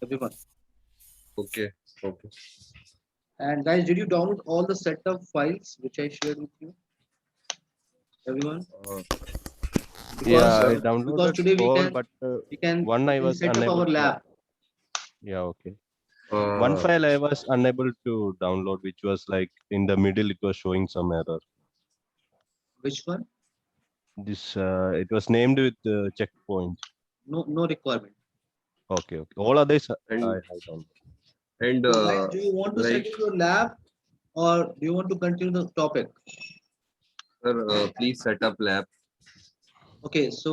everyone. Okay. Okay. And guys, did you download all the setup files which I shared with you, everyone? Uh, Yes, Because yes, I sir. because downloaded today we all, can but we can one we I can was set up unable our to. lab. Yeah, okay. One Uh, file I was unable to download, which was like in the middle, it was showing some error. Which one? This it was named with checkpoint. No requirement. Okay, okay. All others I and have downloaded. and So guys, do you want to set like, up your lab or do you want to continue the topic? sir, please set up lab. Okay, so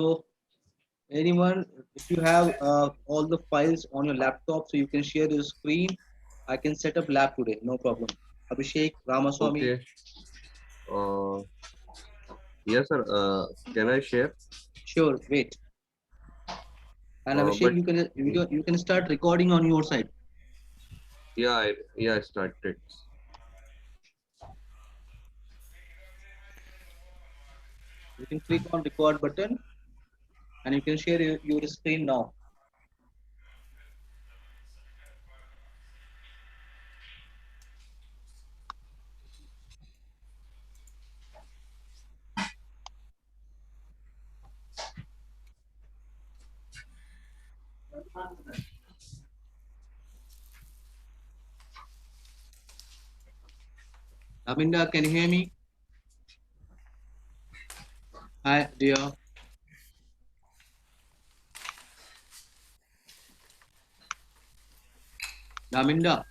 anyone, if you have all the files on your laptop, so you can share your screen. I can set up lab today, no problem. Abhishek, Ramaswamy, Okay. Uh, yes, sir. Can I share? sure, wait. And Abhishek, But you can start recording on your side. I started. You can click on record button and you can share your screen now. Aminda, can you hear me? Hi, dear. Aminda,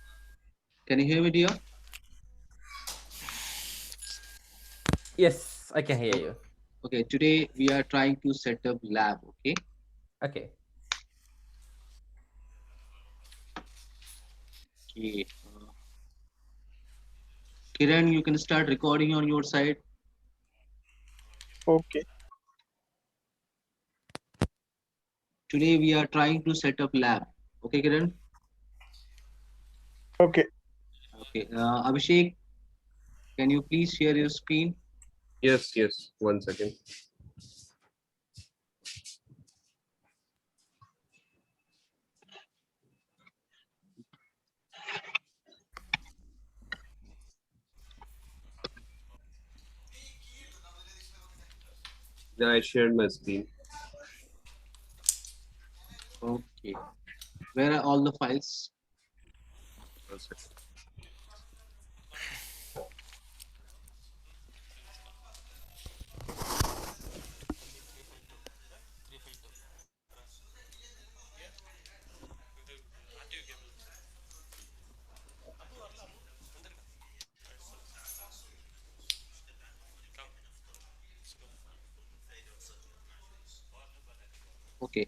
can you hear me, dear? Yes, I can hear O- you. Okay, today we are trying to set up lab. Okay. Okay. Okay. Kiran, you can start recording on your side. Okay. Today we are trying to set up lab. Okay, Kiran. Okay. Okay. Abhishek, can you please share your screen? Yes, yes. 1 second. Yeah, I shared my screen. Okay. Where are all the files? 1 second. Okay.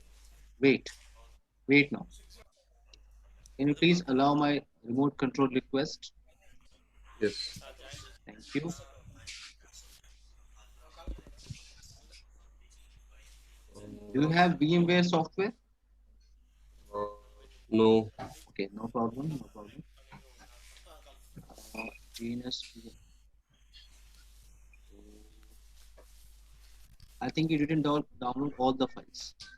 Wait. Wait now. Can you please allow my remote control request? Yes. Thank you. Do you Uh, have VMware software? uh, no. Okay, no problem. No problem. DNS. I think you didn't download all the files. Can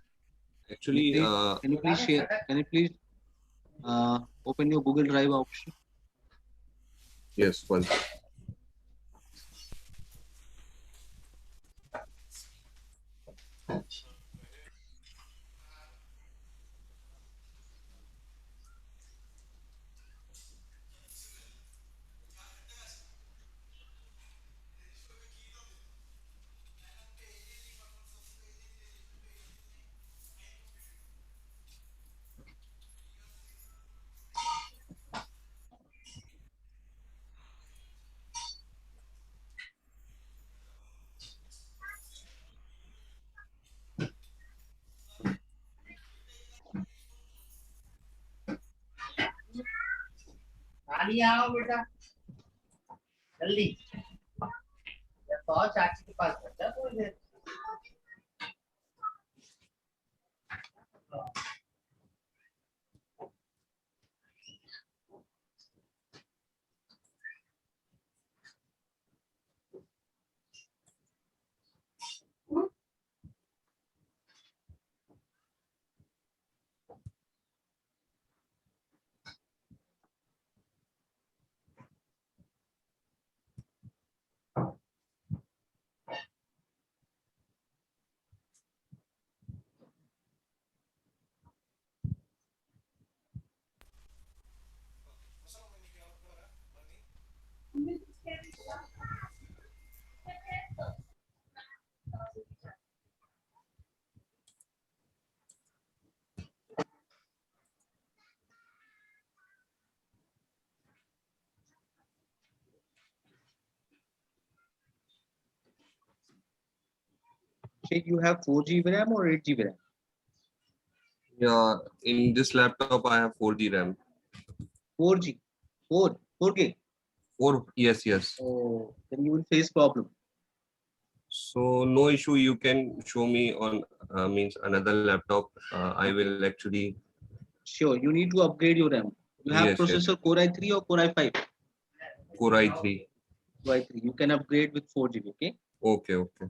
you Actually, please can you please share? Can you please open your Google Drive option? yes. One. नानी आओ बेटा जल्दी तो चाची के पास बैठा थोड़ी देर Abhishek, you have 4 GB RAM or 8 GB RAM? Yeah, in this laptop I have 4 GB RAM. 4G, 4K. 4, yes. Oh, then you will face problem. So no issue. You can show me on means another laptop. I will actually. Sure, you need to upgrade your RAM. You have Yes. processor Core i3 or Core i5? Core i3. Core i3. You can upgrade with 4 GB. Okay. Okay.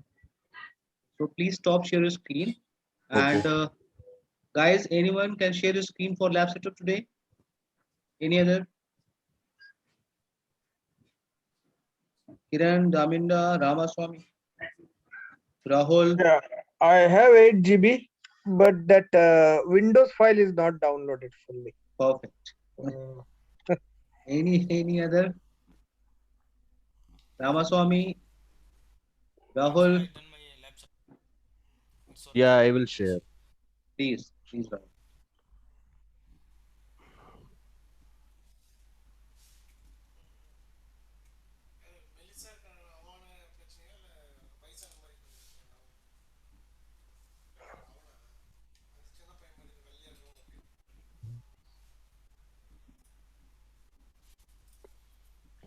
So please stop share your screen. Okay. And guys, anyone can share your screen for lab setup today? Any other? Kiran, Daminda, Ramaswamy, Rahul. Yeah, I have 8 GB, but that Windows file is not downloaded fully. Perfect. Uh, Any other? Ramaswamy, Rahul, Yeah, I will share. please, Rahul.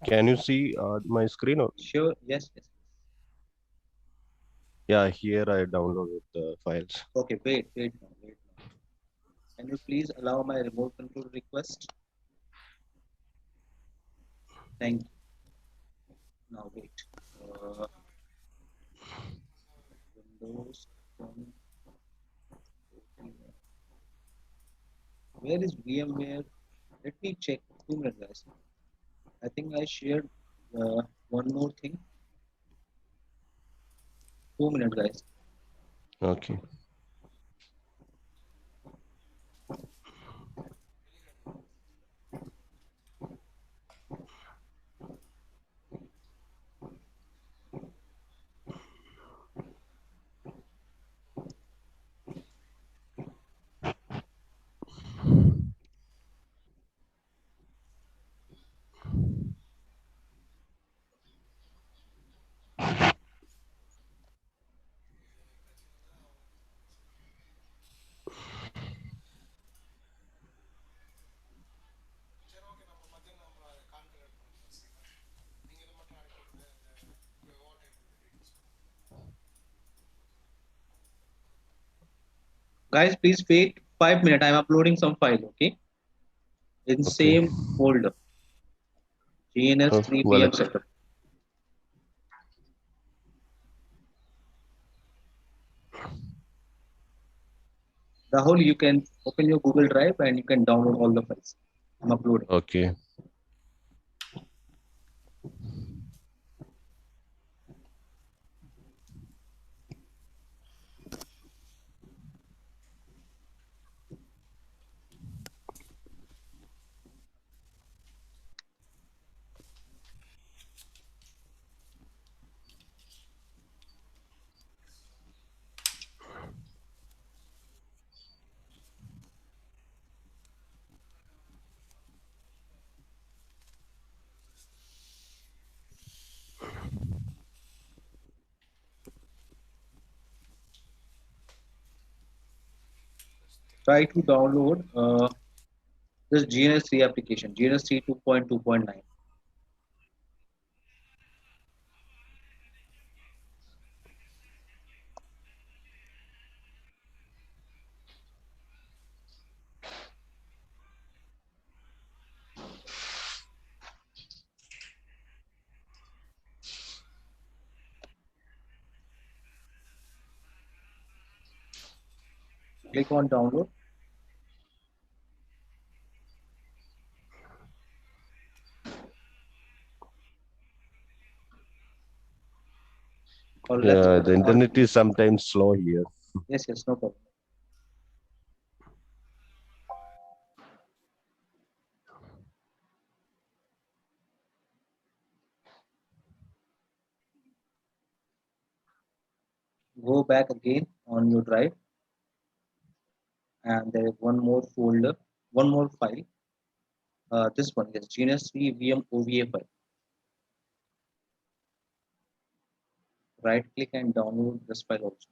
Can you see my screen? Or? Sure, yes. Yeah, here I downloaded the files. Okay, wait now. Can you please allow my remote control request? Thank you. Now wait. Windows. Where is VMware? Let me check. 2 minutes, guys. I think I shared one more thing. 2 minutes, guys. Okay. Guys, please wait 5 minutes. I'm uploading some file, okay? In Okay. same folder. GNS 3 Well, PM setup. Rahul, you can open your Google Drive and you can download all the files. I'm uploading. okay. Try to download this GNS 3 application, GNS 3 2.2.9. Click on download. Or Yeah, the or, internet is sometimes slow here. yes, no problem. Go back again on your drive, and there is one more folder, one more file. This one is GNS 3 VM OVA file. Right click and download this file also.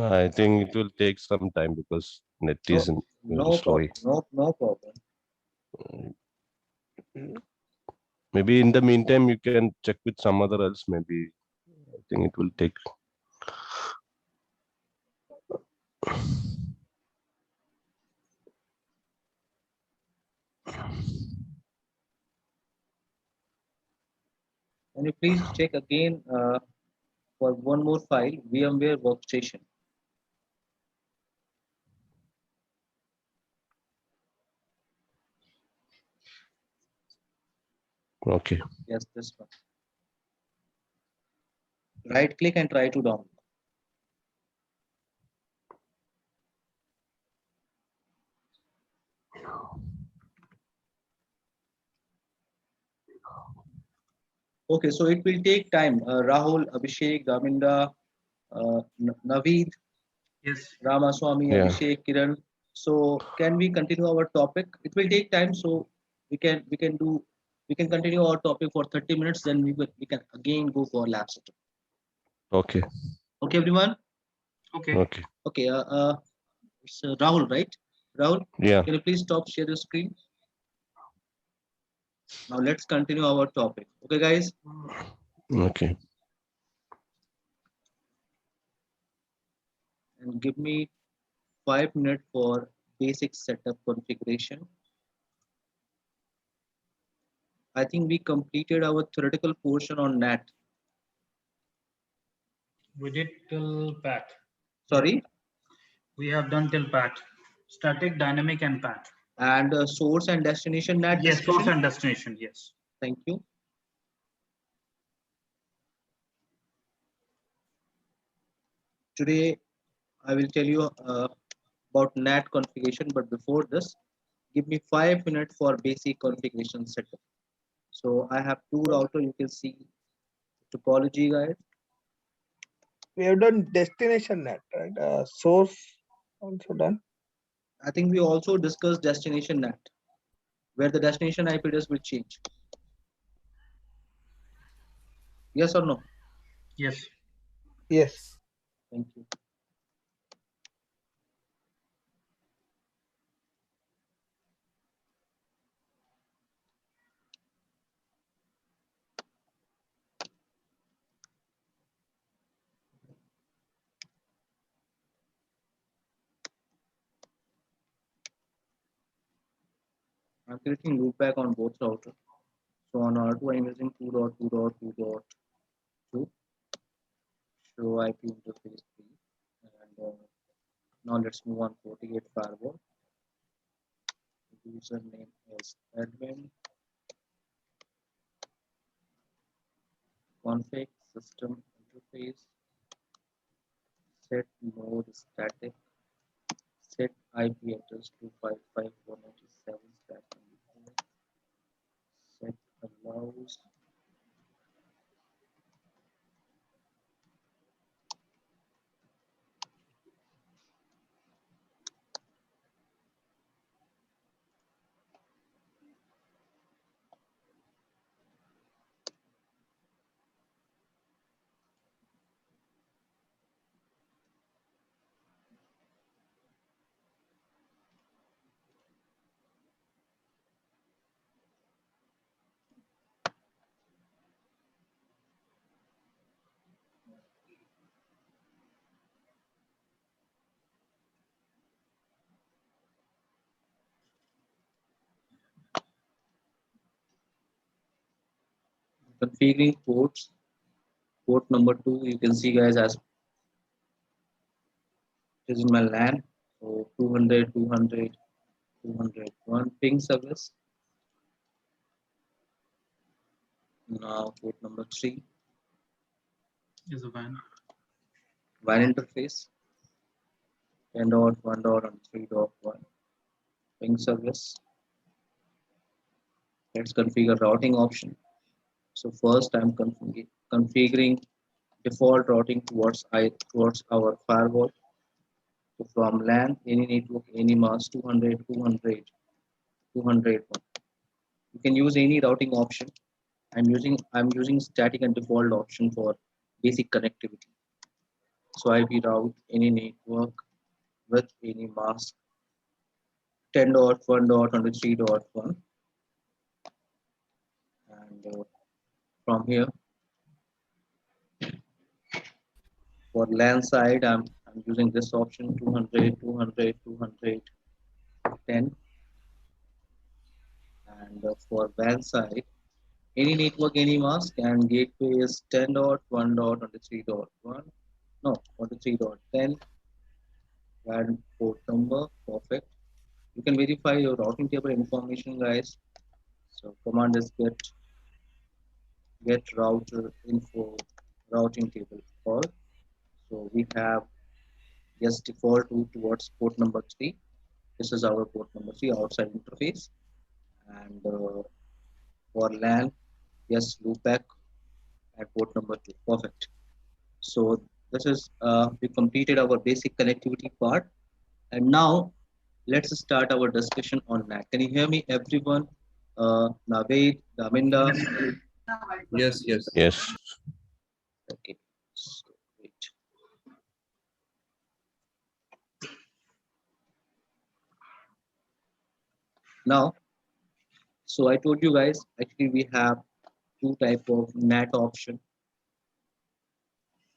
I think it will take some time because net No, is very no slow. problem. No problem. Maybe in the meantime, you can check with some other else. Maybe I think it will take. Can you please check again for one more file, VMware Workstation? Okay. Yes, this one. Right click and try to download. Okay, so it will take time. Rahul, Abhishek, Gaminda, Naveed, Yes. Ramaswamy, Yeah. Abhishek, Kiran. So can we continue our topic? It will take time, so we can continue our topic for 30 minutes. Then we can again go for lab setup. Okay. Okay, everyone. Okay. Okay. Okay, it's Rahul, right? Rahul, Yeah. can you please stop share your screen? Now let's continue our topic. Okay, guys. Okay. And give me 5 minutes for basic setup configuration. I think we completed our theoretical portion on NAT. We did till PAT. Sorry, We have done till PAT. Static, dynamic, and PAT. and source and destination NAT Yes, source discussion. and destination. Yes. Thank you. Today, I will tell you about NAT configuration, but before this, give me 5 minutes for basic configuration setup. So I have two router. You can see topology, guys. We have done destination net, right? Source also done. I think we also discussed destination NAT, where the destination IP address will change. Yes or no? Yes. Yes. Thank you. I'm creating loopback on both routers. So on R2, I'm using 2.2.2.2. Show IP interface 3. And now let's move on 48 firewall. Username is admin. Config system interface. Set node static. Set IP address to 55497 stack. Set allows. Configuring ports. Port number 2, you can see, guys, as it is in my LAN. So 200, 200, 201 ping service. Now port number 3, Is a WAN. WAN interface. 10.1 and 3.1 ping service. Let's configure routing option. So first I'm configuring default routing towards our firewall. So from LAN, any network, any mask, 200, 200, 201. You can use any routing option. I'm using static and default option for basic connectivity. So IP route any network with any mask 10.1.23.1, and from here for LAN side I'm using this option 200, 200, 200, 10, and for WAN side any network any mask and gateway is 10.1.23.1, no 23.10, WAN port number, perfect. You can verify your routing table information, guys. So command is get router info routing table call. So we have yes default route towards port number 3. This is our port number 3 outside interface, and for LAN, yes loopback at port number 2. Perfect. So this is we completed our basic connectivity part, and now let's start our discussion on NAT. Can you hear me, everyone? Naveed, Daminda. Yes, yes. Yes. Okay. So, wait. Now, so I told you guys actually we have two type of NAT option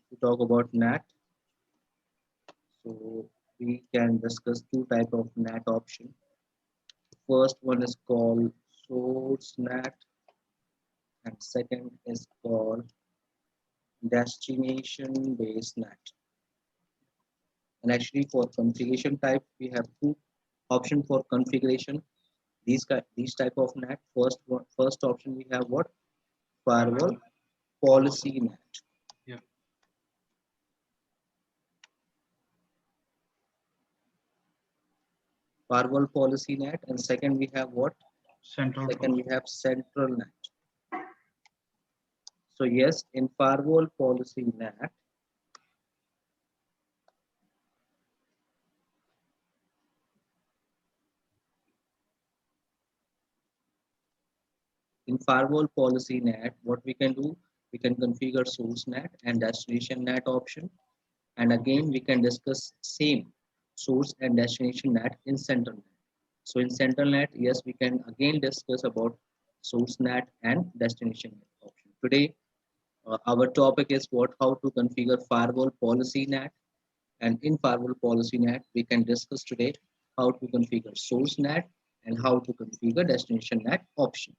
to talk about NAT. So we can discuss two type of NAT option. First one is called source NAT, and second is called destination based NAT. And actually for configuration type, we have two option for configuration. These type of NAT. First option we have what? Firewall policy NAT. Yeah. Firewall policy NAT, and second we have what? Central. Second we have central NAT. So yes, in firewall policy NAT, in firewall policy NAT, what we can do, we can configure source NAT and destination NAT option. And again, we can discuss same source and destination NAT in central NAT. So in central NAT, yes, we can again discuss about source NAT and destination NAT option. Today, our topic is what, how to configure firewall policy NAT. And in firewall policy NAT, we can discuss today how to configure source NAT and how to configure destination NAT option.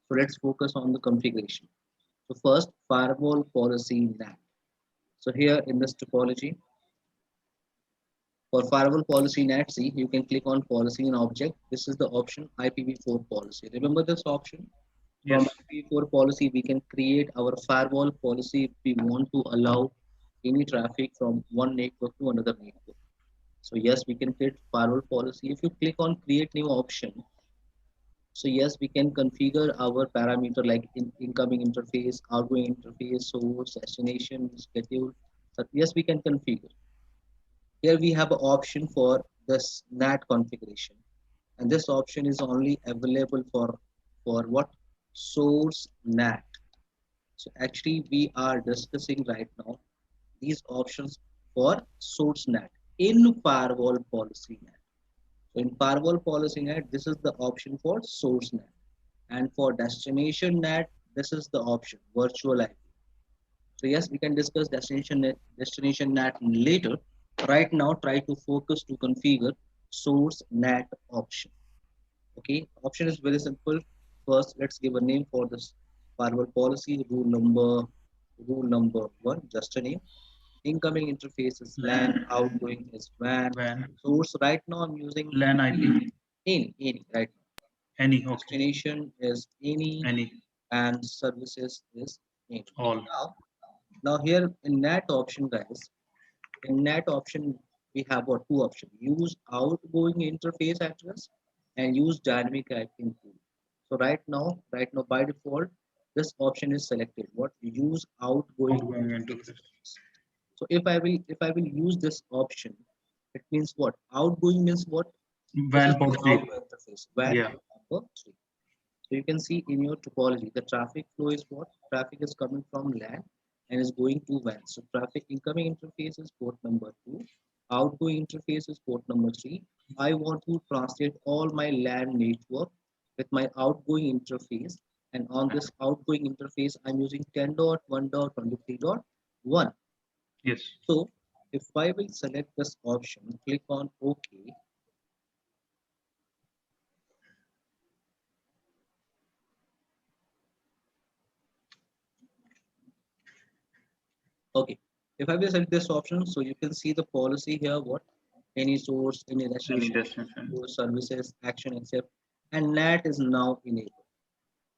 So let's focus on the configuration. So first, firewall policy NAT. So here in this topology, for firewall policy NAT, see, you can click on policy and object. This is the option IPv4 policy. Remember this option? From Yes. IPv4 policy, we can create our firewall policy if we want to allow any traffic from one network to another network. So yes, we can create firewall policy. If you click on create new option, so yes, we can configure our parameter like incoming interface, outgoing interface, source, destination, schedule. So yes, we can configure. Here we have an option for this NAT configuration, and this option is only available for what? Source NAT. So actually we are discussing right now these options for source NAT in firewall policy NAT. So in firewall policy NAT, this is the option for source NAT, and for destination NAT, this is the option virtual IP. So yes, we can discuss destination NAT later. Right now, try to focus to configure source NAT option. Okay, option is very simple. First, let's give a name for this firewall policy. Rule number one, just a name. Incoming interface is LAN, outgoing is WAN. WAN. Source right now I'm using LAN IP. any right now. Any. Okay. Destination is any, Any. and services is any. All. Now here in NAT option, guys, in NAT option we have what, two options: use outgoing interface address and use dynamic IP pool. So right now by default, this option is selected. What, use outgoing Outgoing interface. interface. So if I will use this option, it means what? Outgoing means what? WAN This is port the 3. outgoing interface. WAN Yeah. port 3. So you can see in your topology, the traffic flow is what? Traffic is coming from LAN and is going to WAN. So traffic incoming interface is port number 2, outgoing interface is port number 3. I want to translate all my LAN network with my outgoing interface, and on this outgoing interface, I'm using 10.1.23.1. Yes. So if I will select this option, click on OK. Okay, if I will select this option, so you can see the policy here, what? Any source, any Any destination, destination. services, action, accept, and NAT is now enabled.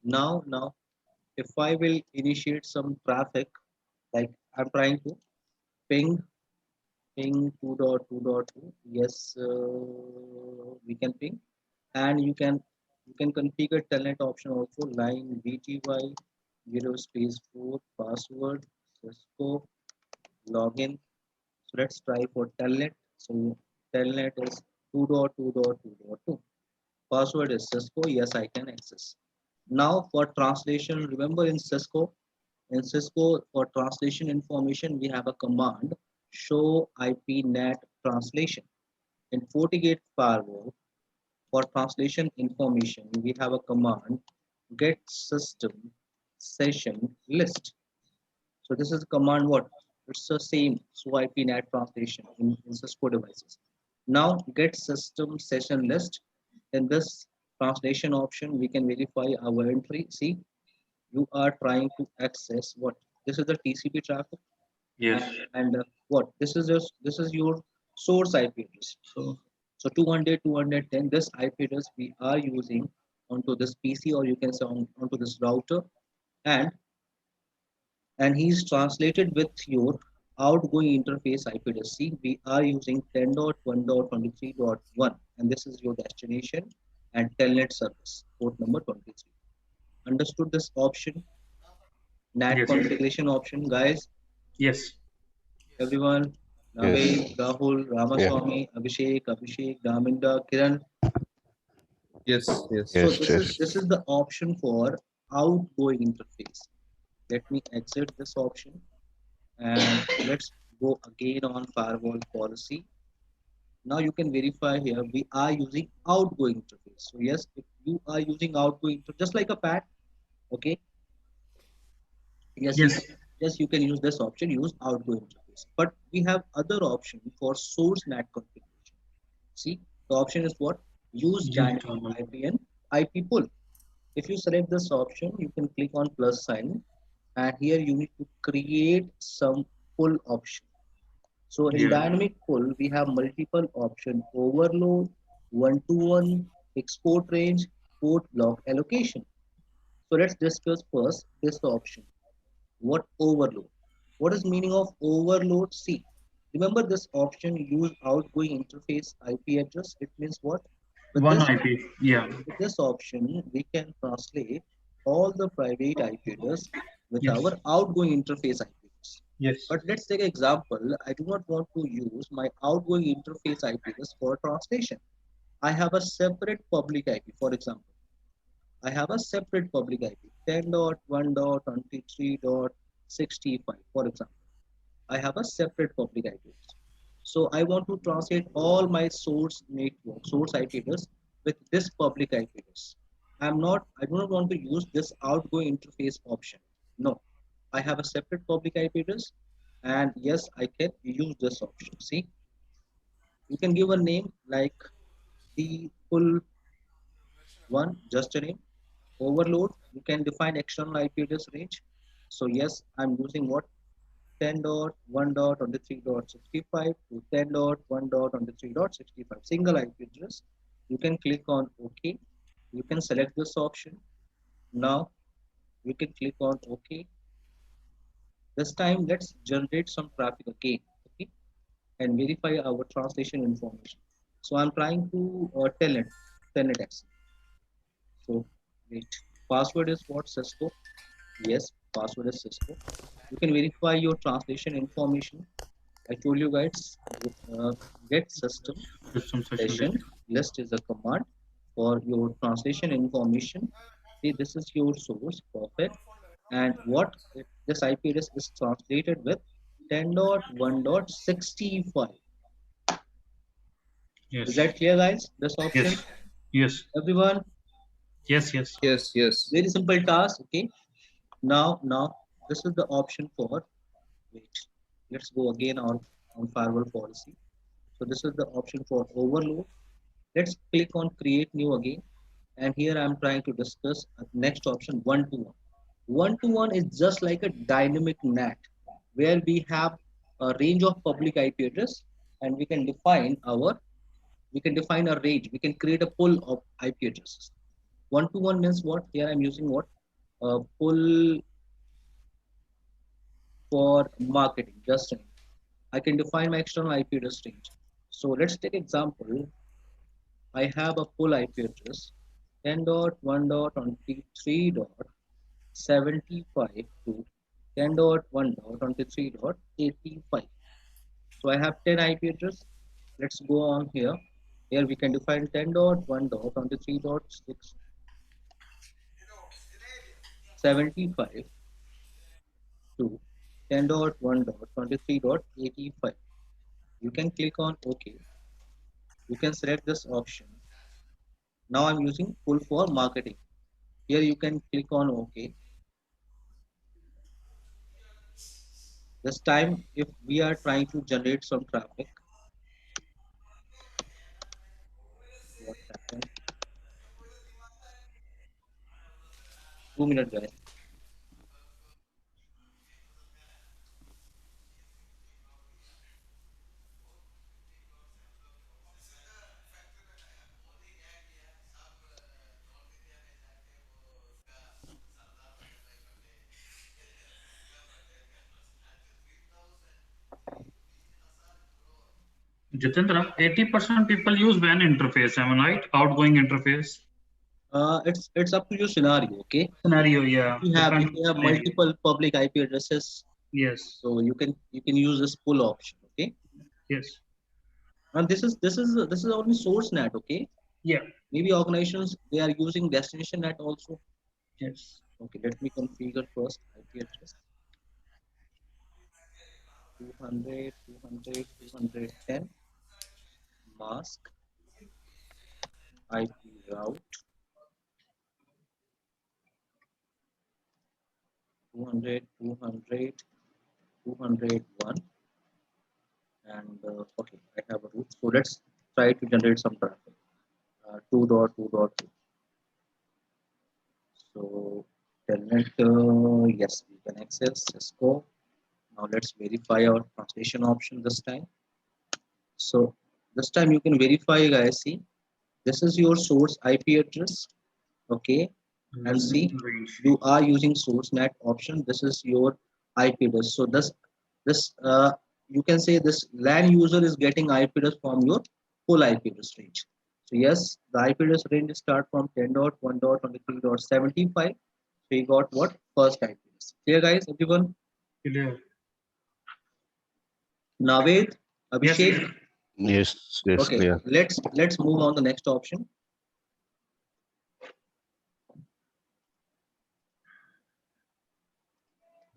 Now, if I will initiate some traffic, like I'm trying to ping 2.2.2, yes, we can ping, and you can configure telnet option also, line VTY 0 space 4 password Cisco login. So let's try for telnet. So telnet is 2.2.2.2. Password is Cisco. Yes, I can access. Now for translation, remember in Cisco for translation information, we have a command show IPNet translation. In FortiGate firewall, for translation information, we have a command get system session list. So this is a command what? It's the same so IPNet translation in Cisco devices. Now get system session list. In this translation option, we can verify our entry. See, you are trying to access what? This is the TCP traffic, Yes. and what? This is your source IP address. So So 200.210, this IP address we are using onto this PC, or you can say onto this router, and he's translated with your outgoing interface IP address. See, we are using 10.1.23.1, and this is your destination and telnet service, port number 23. Understood this option? NAT Yes. configuration option, guys. yes. Everyone, Yes. Naved, Rahul, Ramaswamy, Abhishek, Daminda, Kiran. Yes, So Yes, this is the option for outgoing interface. Let me exit this option and let's go again on firewall policy. Now you can verify here we are using outgoing interface. So yes, if you are using outgoing just like a PAT, okay. Yes, Yes. you can use this option, use outgoing interface. But we have other option for source NAT configuration. See, the option is what? Use Use dynamic normal. IP and IP pull. If you select this option, you can click on plus sign, and here you need to create some pull option. So in Yeah. dynamic pull, we have multiple option: overload, one-to-one, export range, port block allocation. So let's discuss first this option. What overload? What is meaning of overload? See, remember this option use outgoing interface IP address. It means what? With One this IP. Yeah. with this option, we can translate all the private IP address with Yes. our outgoing interface IP address. Yes. But let's take an example. I do not want to use my outgoing interface IP address for translation. I have a separate public IP. For example, I have a separate public IP 10.1.23.65. For example, I have a separate public IP address. So I want to translate all my source network, source IP address with this public IP address. I do not want to use this outgoing interface option. No, I have a separate public IP address, and yes, I can use this option. See, you can give a name like the full one, just a name. Overload, you can define external IP address range. So yes, I'm using what? 10.1.23.65 to 10.1.23.65 single IP address. You can click on OK. You can select this option. Now you can click on OK. This time let's generate some traffic again, okay, and verify our translation information. So I'm trying to telnet access. So wait, password is what? Cisco. Yes, password is Cisco. You can verify your translation information. I told you guys, uh, get system System session session list. list is a command for your translation information. See, this is your source, perfect. and what this IP address is translated with 10.1.65. Yes. Is that clear, guys? This option, Yes. Yes. everyone. Yes. Yes. Yes, yes. Very simple task. Okay. Now this is the option for. Wait. Let's go again on firewall policy. So this is the option for overload. Let's click on create new again. And here I'm trying to discuss next option, one-to-one. One-to-one is just like a dynamic NAT where we have a range of public IP address and we can define a range. We can create a pool of IP addresses. One-to-one means what? Here I'm using what? Pool for marketing. Just saying. I can define my external IP address range. So let's take example. I have a full IP address 10.1.23.75 to 10.1.23.85. So I have 10 IP address. Let's go on here. Here we can define 10.1.23.675 to 10.1.23.85. You can click on OK. You can select this option. Now I'm using full for marketing. Here you can click on OK. This time, if we are trying to generate some traffic, what happened? 2 minutes, guys. Jitendra, 80% people use WAN interface. Am I right? Outgoing interface It's up to your scenario. Okay. scenario. Yeah. If Depends you have on area. multiple public IP addresses, Yes. so you can use this pull option. Okay. Yes. And this is only source NAT. Okay. Yeah. Maybe organizations they are using destination NAT also. Yes. Okay. Let me configure first IP address 200 200 210 mask IP route 200 200 201 and okay, I have a route. So let's try to generate some traffic. 2.2.2. So telnet, yes, we can access. Let's go. Now let's verify our translation option this time. So this time you can verify, guys. See, this is your source IP address. Okay, and see, Range. you are using source NAT option. This is your IP address. So this you can say this LAN user is getting IP address from your full IP address range. So yes, the IP address range start from 10.1.23.75. So we got what? First IP address. Clear, guys? Everyone? Clear. Naved, Yes. Abhishek. Yes, yes, Okay, clear. let's move on the next option.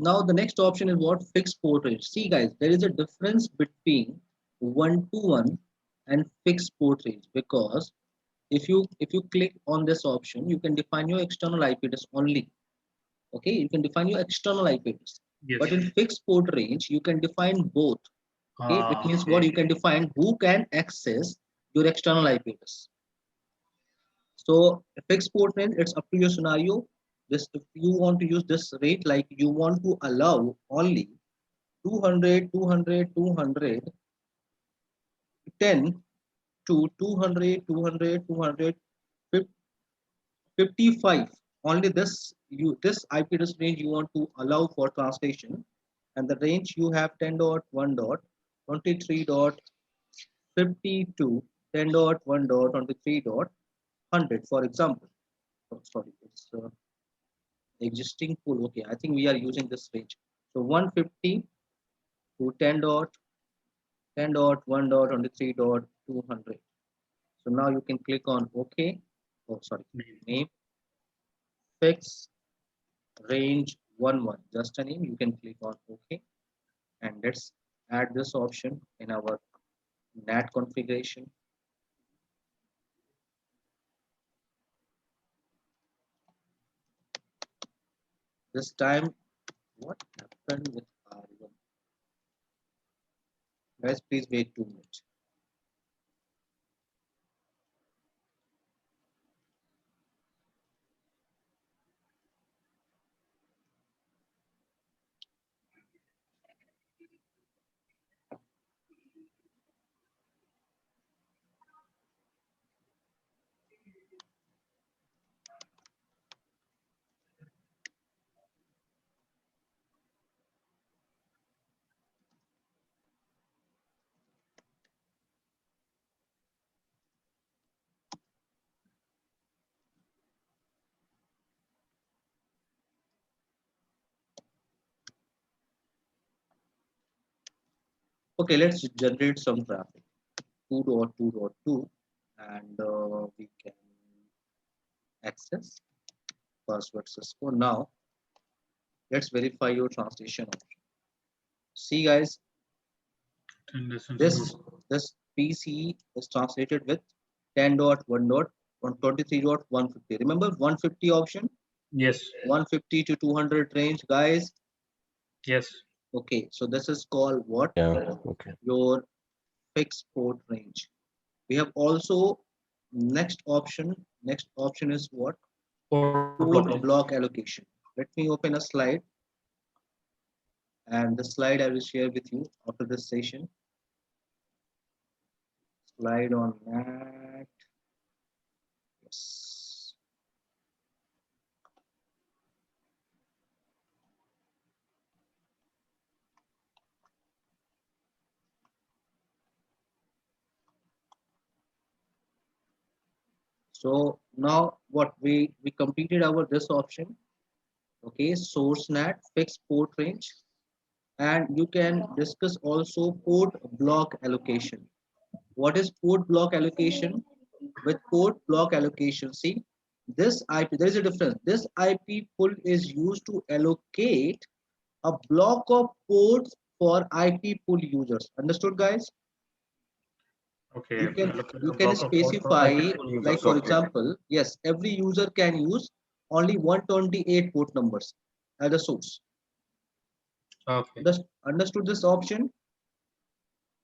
Now the next option is what? Fixed port range. See, guys, there is a difference between one-to-one and fixed port range, because if you click on this option, you can define your external IP address only. Okay, you can define your external IP address. Yes. But in fixed port range, you can define both. Okay, it means what? Okay. You can define who can access your external IP address. So fixed port range, it's up to your scenario. This, if you want to use this rate, like you want to allow only 200, 200, 200, 10 to 200, 200, 200, 55. Only this this IP address range you want to allow for translation, and the range you have 10.1.23.52, 10.1.23.100, for example. Oh, sorry, it's existing pool. Okay, I think we are using this range. So 150 to 10.1.23.200. So now you can click on OK. Oh, sorry, name fix range just a name. You can click on OK, and let's add this option in our NAT configuration. This time, what happened with R1? Guys, please wait 2 minutes. Okay, let's generate some traffic. 2.2.2, and we can access password Cisco. Now, let's verify your translation option. See, guys, this PC is translated with 10.1.123.150. Remember 150 option? Yes. 150 to 200 range, guys. Yes. Okay, so this is called what? Yeah. Okay. Your fixed port range. We have also next option. Next option is what? Port block allocation. Let me open a slide, and the slide I will share with you after this session. Slide on that. Yes. So now what we completed our this option. Okay, source NAT fixed port range, and you can discuss also port block allocation. What is port block allocation? With port block allocation, see this IP, there is a difference. This IP pool is used to allocate a block of ports for IP pool users. Understood, guys? Okay. You can specify, like for example, yes, every user can use only 128 port numbers as a source. Okay. Understood this option?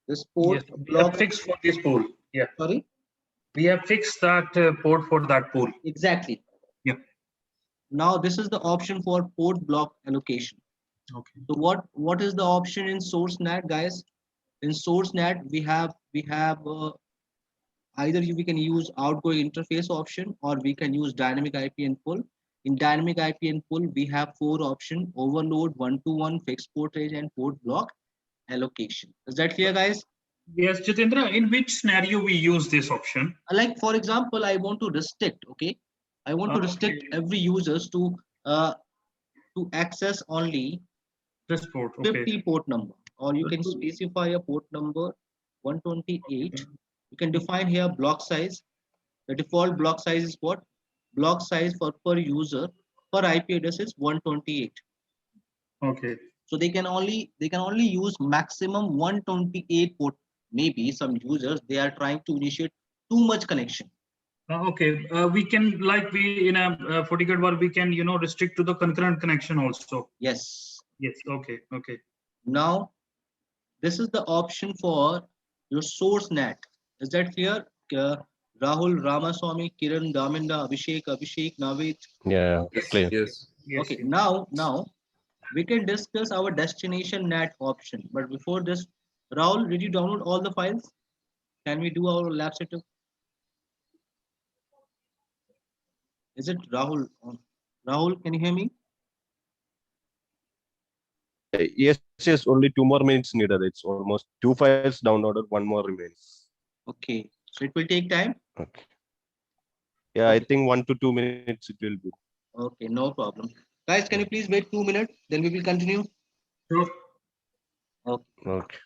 This port Yes, we block. have fixed for this pool. Yeah. Sorry. We have fixed that port for that pool. Exactly. Yeah. Now this is the option for port block allocation. Okay. So what is the option in source NAT, guys? In source NAT we have either we can use outgoing interface option, or we can use dynamic IP and pull. In dynamic IP and pull, we have 4 options: overload, one-to-one, fixed port range, and port block allocation. Is that clear, guys? Yes, Jitendra, in which scenario we use this option? Like for example, I want to restrict, okay? I want to restrict every users to access only this port, okay. 50 port number, or you can specify a port number 128. You can define here block size. The default block size is what? Block size for per user per IP address is 128. Okay. So they can only use maximum 128 port. Maybe some users, they are trying to initiate too much connection. Okay, we can, like we in a FortiGate world, we can restrict to the concurrent connection also. Yes. Yes. Okay. Okay. Now this is the option for your source NAT. Is that clear? Rahul, Ramaswamy, Kiran, Daminda, Abhishek, Navid. Yeah. Clear. Yes. Okay, now we can discuss our destination NAT option. But before this, Rahul, did you download all the files? Can we do our lab setup? Is it Rahul? Rahul, can you hear me? Yes. Only 2 more minutes needed. It's almost 2 files downloaded. 1 more remains. Okay, so it will take time. Okay. Yeah, I think 1 to 2 minutes it will be. Okay, no problem. Guys, can you please wait 2 minutes? Then we will continue. Sure. Okay. Okay.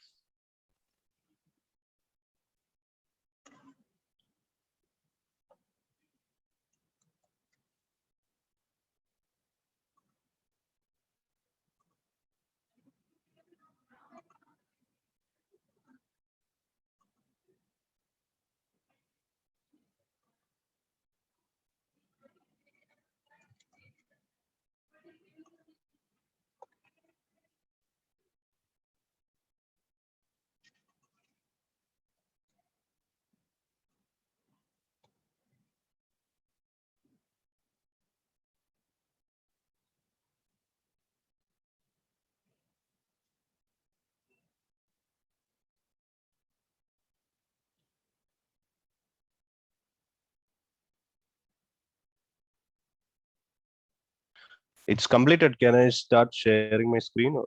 It's completed. Can I start sharing my screen?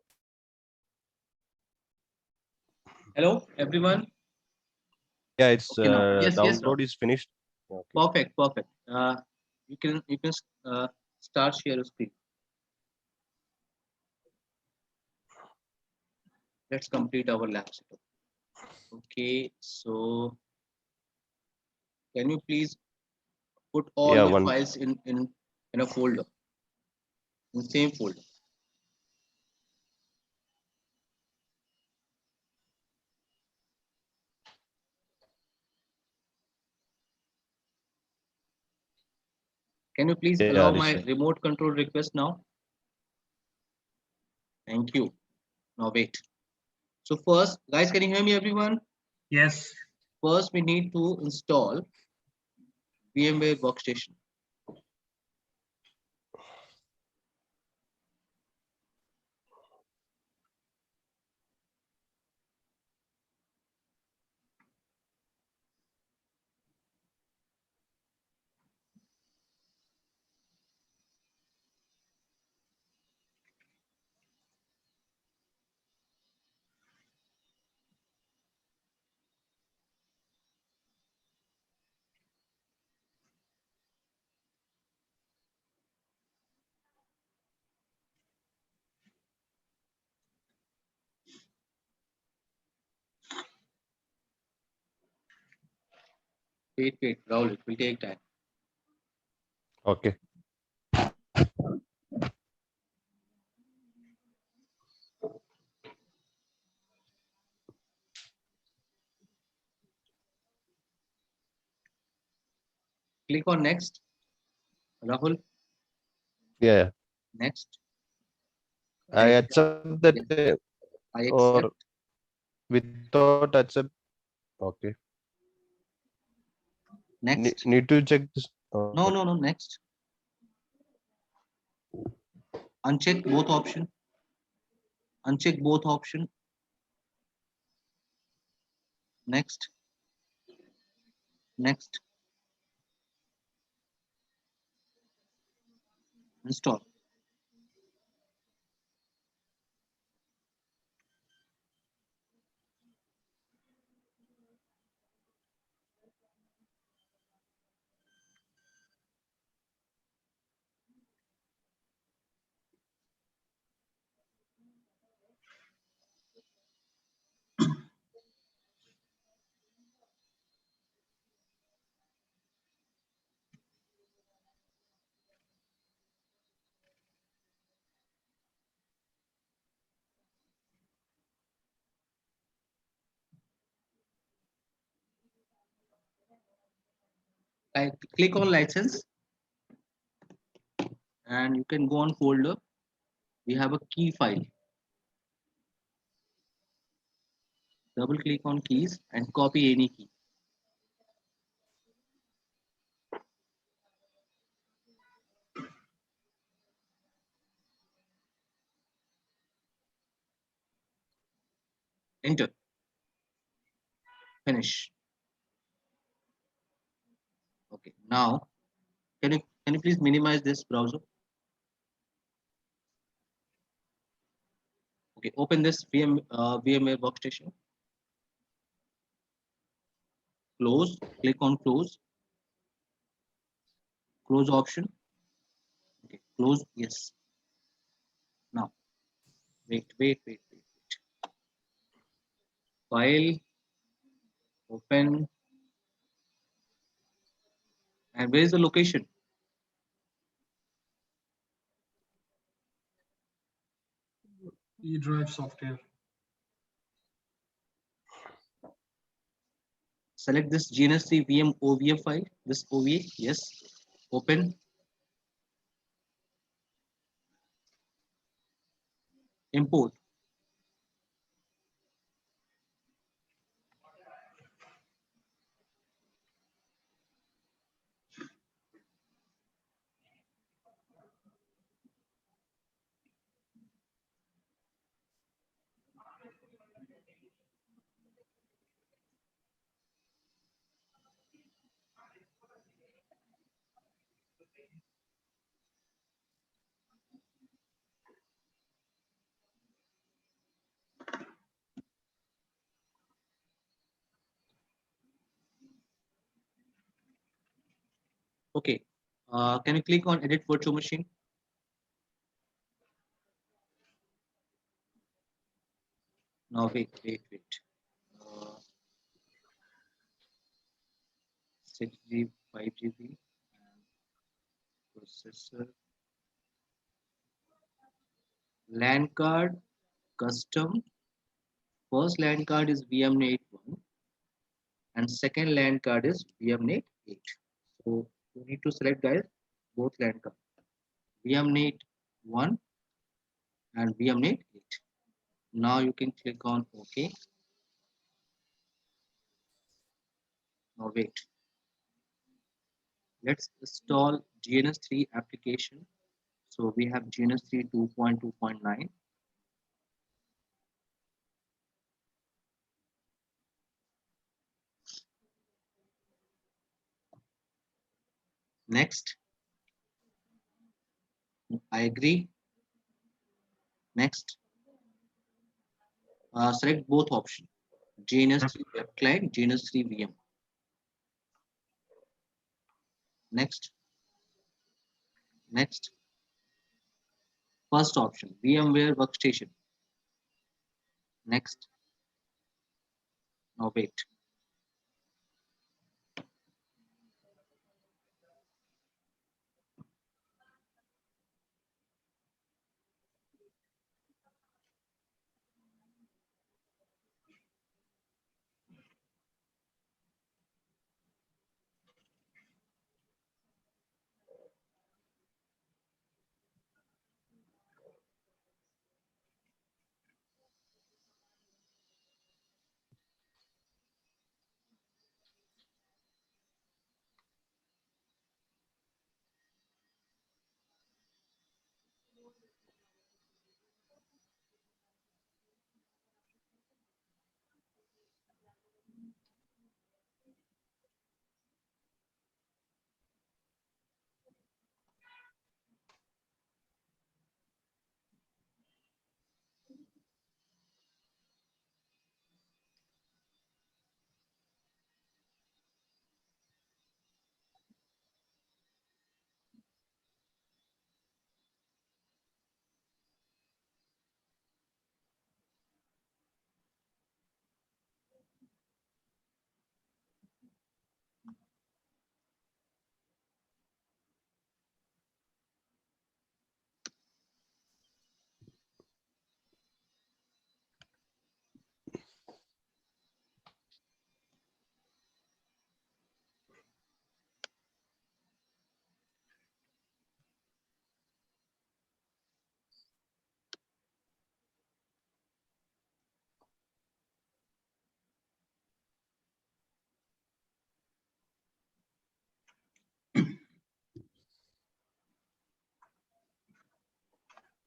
Hello, everyone. Yeah, it's Okay, now. Yes, yes, download is finished. Okay. perfect, perfect. You can start share your screen. Let's complete our lab setup. Okay, so can you please put all Yeah, the one. files in a folder, in same folder? Can you please Yeah, allow my Rishabh. remote control request now? Thank you. Now wait. So first, guys, can you hear me, everyone? Yes. First, we need to install VMware Workstation. Wait, Rahul, it will take time. Okay. Click on next. Rahul, Yeah, next. I accept that Yes, I or accept. without accept. Okay. Next. Need to check this. Oh, No, next. Uncheck both option. Uncheck both option. Next. Next. Install. I click on license and you can go on folder. We have a key file. Double click on keys and copy any key. Enter. Finish. Okay. Now, can you please minimize this browser? Okay. Open this VMware workstation. Close. Click on close. Close option. Okay. Close. Yes. Now, wait. File. Open. And where is the location? eDrive software. Select this GNS3 VM OVA file. This OVA. Yes. Open. Import. Okay. Can you click on edit virtual machine? Now wait. Uh, 6GB, 5GB, processor, LAN card, custom. First LAN card is VMNet 1 and second LAN card is VMNet 8. So you need to select guys both LAN card. VMNet 1 and VMNet 8. Now you can click on OK. Now wait. Let's install GNS3 application. So we have GNS3 2.2.9. Next. I agree. Next. Select both options. GNS3 web client, GNS3 VM. Next. Next. First option, VMware Workstation. Next. Now wait.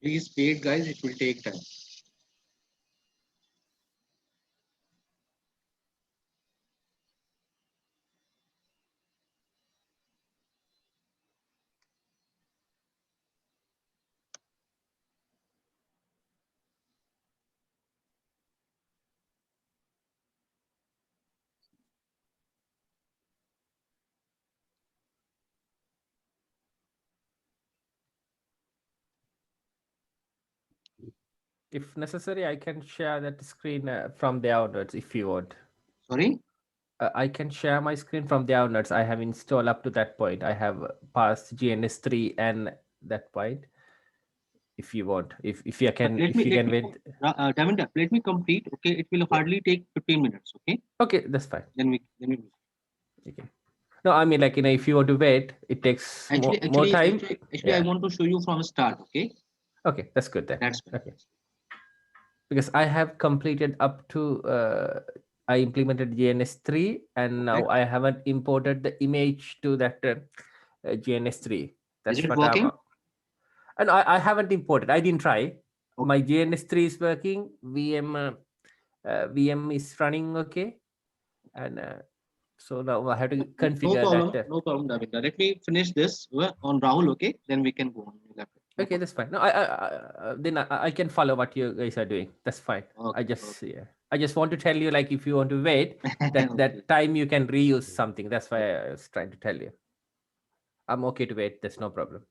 Please wait, guys. It will take time. If necessary, I can share that screen from there onwards if you want. Sorry. I can share my screen from there onwards. I have installed up to that point. I have passed GNS3 and that point. If you want, if you can, Let if you can me, wait. Davinder, let me complete. Okay, it will hardly take 15 minutes. Okay. Okay, that's fine. Then we. Okay. No, I mean, like, you know, if you want to wait, it takes more time. Actually, I want to show you from start. Okay. Okay, that's good then. That's fine. Okay. Because I have completed up to I implemented GNS3 and now I haven't imported the image to that GNS3. That's Is it what working? and I haven't imported. I didn't try. Okay. My GNS3 is working. VM is running okay, and so now I have to configure that. No problem, Davinder. Let me finish this on Rahul. Okay, then we can go on. Okay, that's fine. No, then I can follow what you guys are doing. That's fine. Okay, I just want to tell you, like, if you want to wait, that time you can reuse something. That's why I was trying to tell you. I'm okay to wait. There's no problem.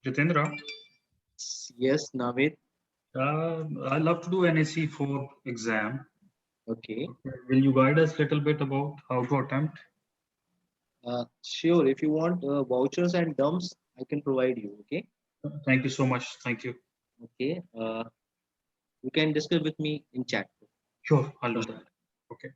Jitendra, Yes, Navid. I love to do NSE 4 exam. Okay. Will you guide us a little bit about how to attempt? Sure. If you want vouchers and dumps, I can provide you. Okay. Thank you so much. Thank you. Okay. You can discuss with me in chat. Sure, I'll do that. Okay.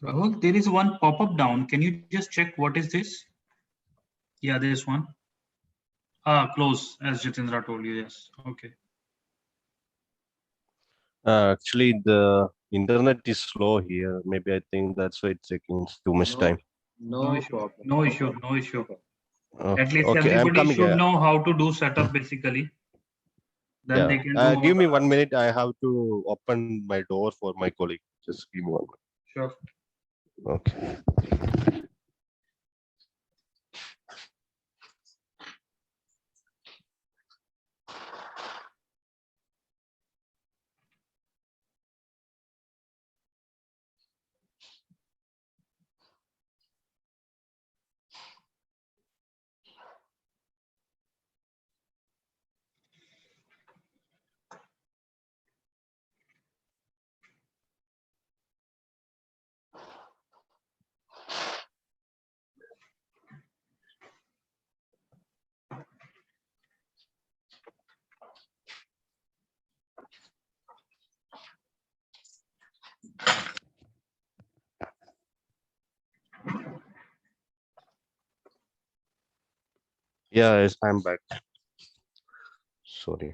Rahul, there is one pop-up down. Can you just check what is this? Yeah, this one. Close, as Jitendra told you. Yes. Okay. Actually, the internet is slow here. Maybe I think that's why it's taking too much No, time. No no issue. problem. No issue. problem. No issue. problem. At least Okay, I'm everybody coming. should know how to do setup basically. Then Yeah. they can do. Give me 1 minute. I have to open my door for my colleague. Just give me 1 minute. Sure. Okay. Yeah, yes, I'm back. Sorry.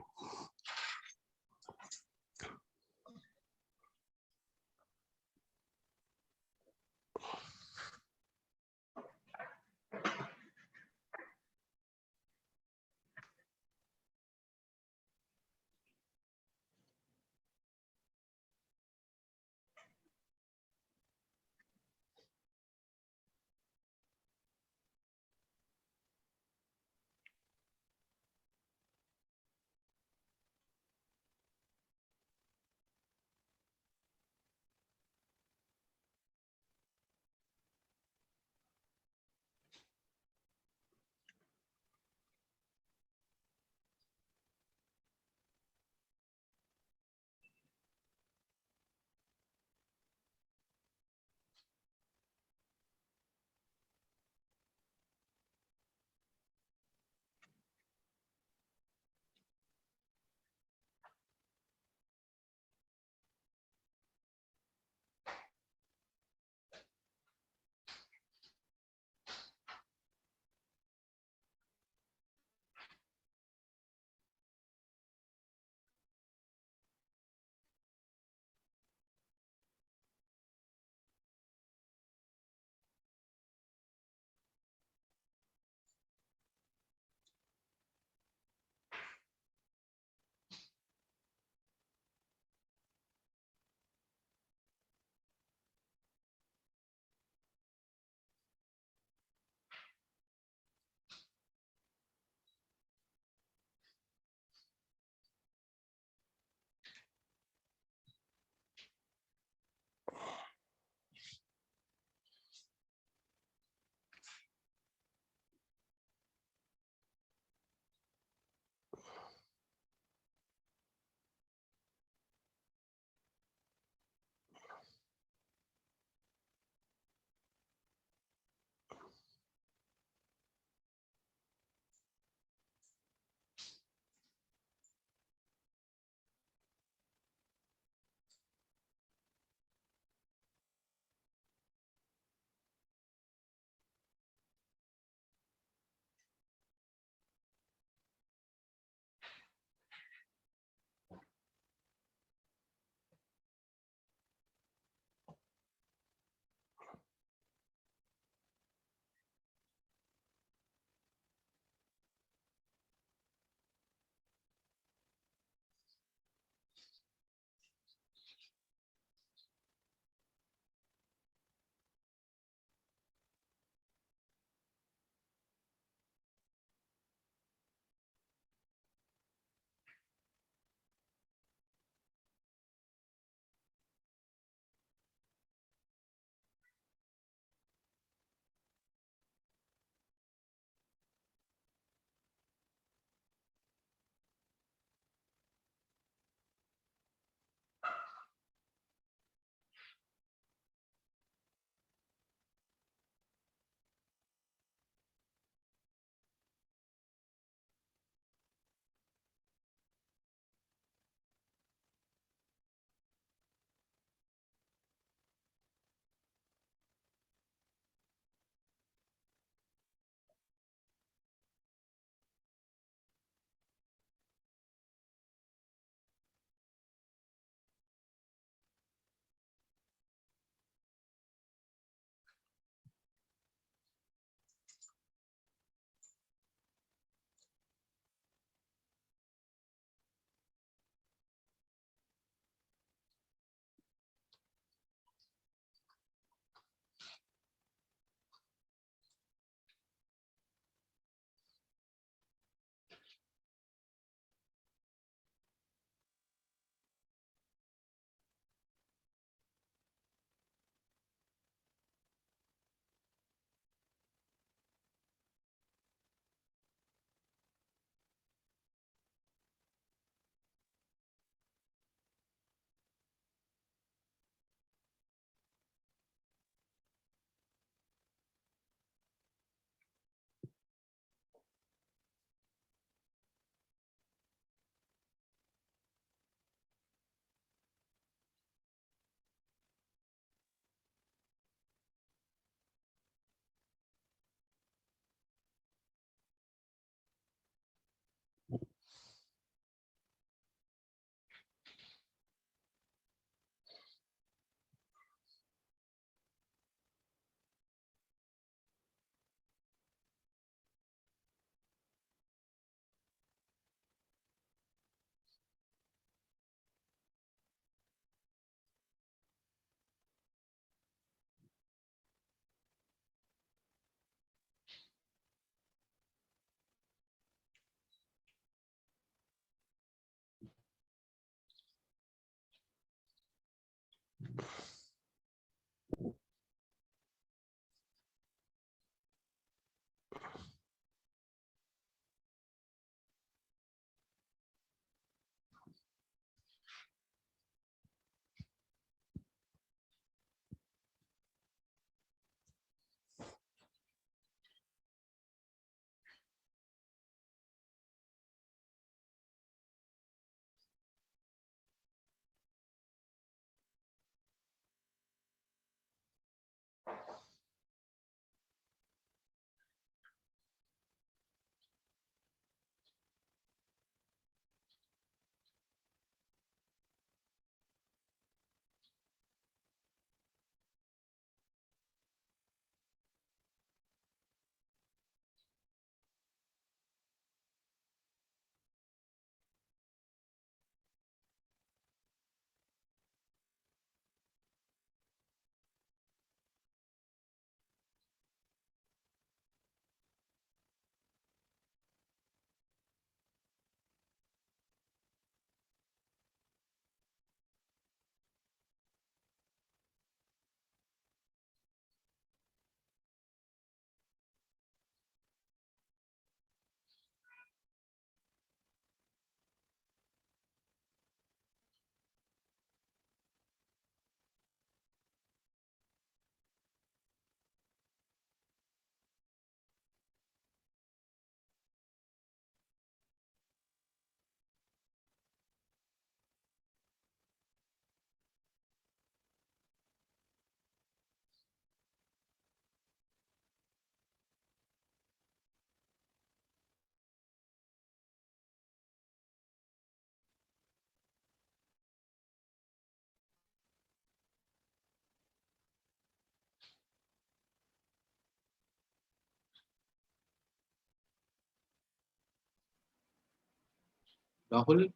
Rahul,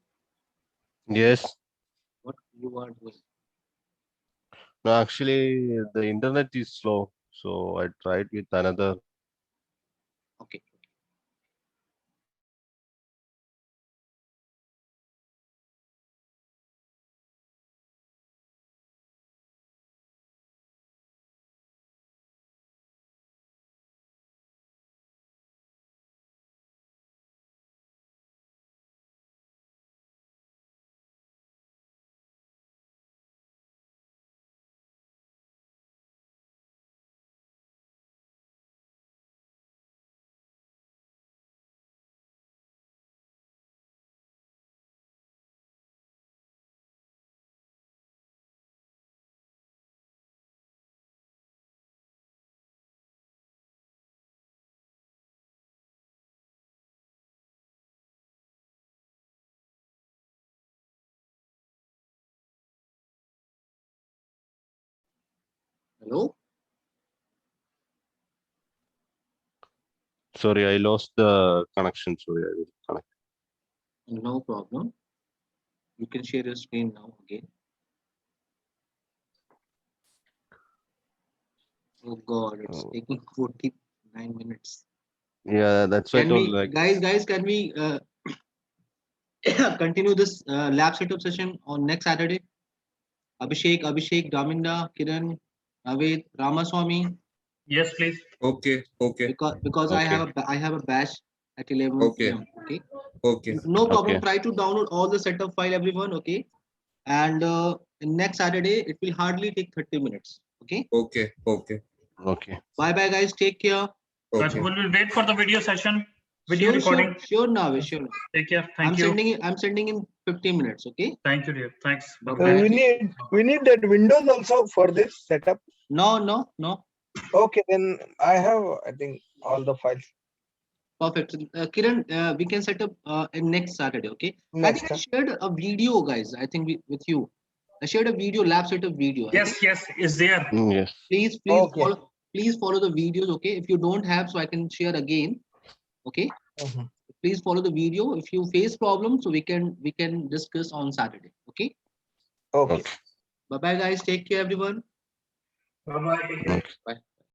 Yes. what you are doing? No, actually, the internet is slow. So I tried with another. Okay. Hello? Sorry, I lost the connection. Sorry, I will connect. No problem. You can share your screen now again. Oh God, it's Oh. taking 49 minutes. Yeah, that's why I Can told we, like guys, can we continue this lab setup session on next Saturday? Abhishek, Daminda, Kiran, Navid, Ramaswamy, Yes, please. Okay, okay, because I Okay. have a batch at 11 Okay. p.m. Okay, okay, no problem. Okay. Try to download all the setup file, everyone. Okay, and next Saturday it will hardly take 30 minutes. Okay, okay, okay, Okay. bye bye, guys. Take care. okay. We will wait for the video session, video Sure, recording. sure, Navid, sure. Take care. I'm Thank you. sending in 15 minutes. Okay. Thank you, dear. Thanks. Bye-bye. Bye-bye. we need that Windows also for this setup. No. Okay, then I have, I think, all the files. Perfect. Kiran, we can set up in next Saturday. Okay. Next I think I shared a video, guys. I think with you. I shared a video, lab setup video. I think. Yes, is there. Yes. Please Okay. please follow the videos. Okay. If you don't have, so I can share again. Okay. Mhm. Please follow the video. If you face problems, so we can discuss on Saturday. Okay. Okay. Okay. Bye bye, guys. Take care, everyone. Bye-bye. Take care. Okay. Bye.